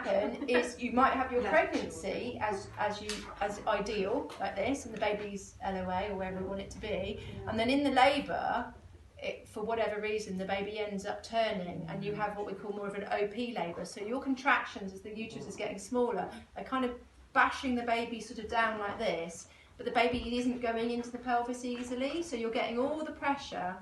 happen is you might have your pregnancy as ideal, like this, and the baby's LOA or wherever you want it to be, and then in the labour, for whatever reason, the baby ends up turning, and you have what we call more of an OP labour. So your contractions, as the uterus is getting smaller, are kind of bashing the baby sort of down like this, but the baby isn't going into the pelvis easily, so you're getting all the pressure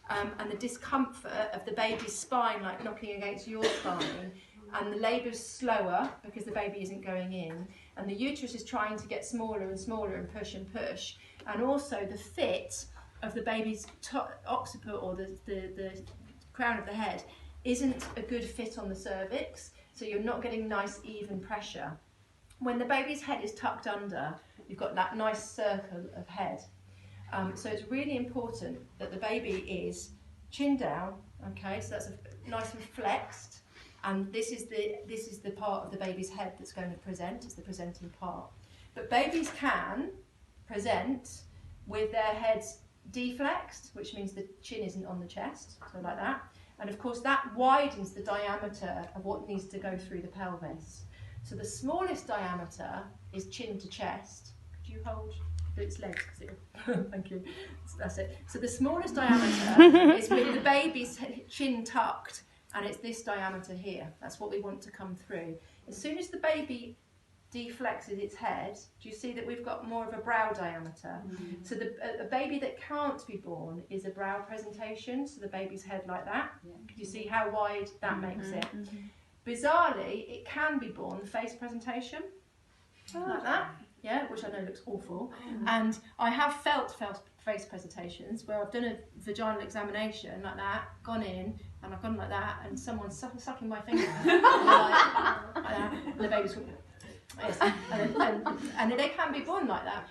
and the discomfort of the baby's spine, like knocking against your spine, and the labour's slower because the baby isn't going in, and the uterus is trying to get smaller and smaller and push, and also the fit of the baby's occiput, or the crown of the head, isn't a good fit on the cervix, so you're not getting nice even pressure. When the baby's head is tucked under, you've got that nice circle of head. So it's really important that the baby is chin down, okay, so that's nice and flexed, and this is the part of the baby's head that's going to present, it's the presenting part. But babies can present with their heads deflexed, which means the chin isn't on the chest, so like that, and of course that widens the diameter of what needs to go through the pelvis. So the smallest diameter is chin to chest. Could you hold its legs? Thank you. That's it. So the smallest diameter is with the baby's chin tucked, and it's this diameter here. That's what we want to come through. As soon as the baby deflexes its head, do you see that we've got more of a brow diameter? Mm-hmm. So a baby that can't be born is a brow presentation, so the baby's head like that. Yeah. Can you see how wide that makes it? Mm-hmm. Bizarrely, it can be born face presentation, like that, yeah, which I know looks awful. And I have felt face presentations where I've done a vaginal examination like that, gone in, and I've gone like that, and someone's sucking my finger, like that, and the baby's going, yes, and they can be born like that,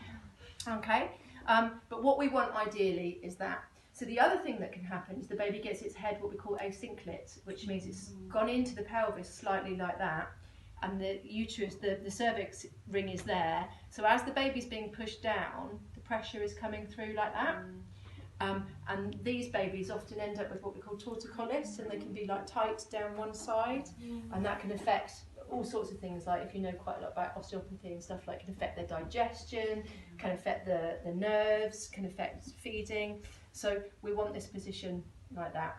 okay? But what we want ideally is that. So the other thing that can happen is the baby gets its head what we call asynclite, which means it's gone into the pelvis slightly like that, and the uterus, the cervix ring is there. So as the baby's being pushed down, the pressure is coming through like that. And these babies often end up with what we call torticollis, and they can be like tight down one side, and that can affect all sorts of things, like if you know quite a lot about osteopathy and stuff, like can affect their digestion, can affect the nerves, can affect feeding. So we want this position like that.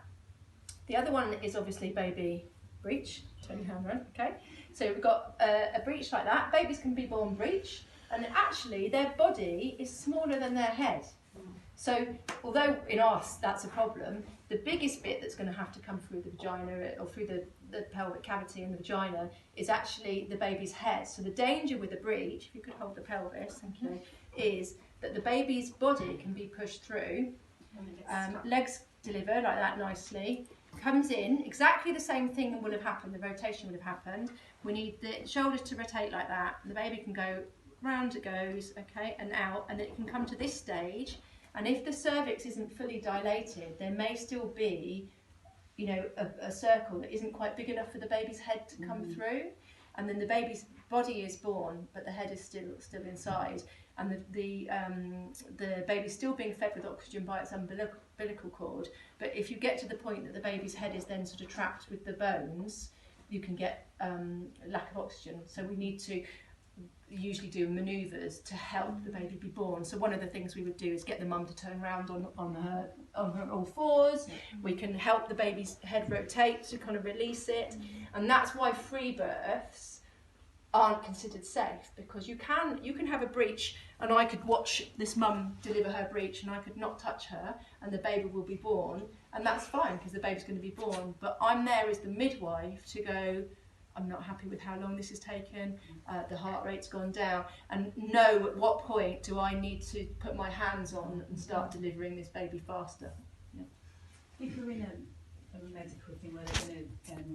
The other one is obviously baby breech. Turn your hand around, okay? So we've got a breech like that. Babies can be born breech, and actually their body is smaller than their head. So although in us that's a problem, the biggest bit that's going to have to come through the vagina or through the pelvic cavity in the vagina is actually the baby's head. So the danger with the breech, if you could hold the pelvis, thank you, is that the baby's body can be pushed through. Legs deliver like that nicely, comes in, exactly the same thing would have happened, the rotation would have happened. We need the shoulders to rotate like that, and the baby can go round, it goes, okay, and out, and it can come to this stage, and if the cervix isn't fully dilated, there may still be, you know, a circle that isn't quite big enough for the baby's head to come through, and then the baby's body is born, but the head is still inside. And the baby's still being fed with oxygen by its umbilical cord, but if you get to the point that the baby's head is then sort of trapped with the bones, you can get lack of oxygen. So we need to usually do manoeuvres to help the baby be born. So one of the things we would do is get the mum to turn around on her all fours. We can help the baby's head rotate to kind of release it, and that's why free births aren't considered safe, because you can have a breech, and I could watch this mum deliver her breech and I could not touch her and the baby will be born, and that's fine because the baby's going to be born, but I'm there as the midwife to go, I'm not happy with how long this has taken, the heart rate's gone down, and know at what point do I need to put my hands on and start delivering this baby faster. If you're in a medical thing where they're going to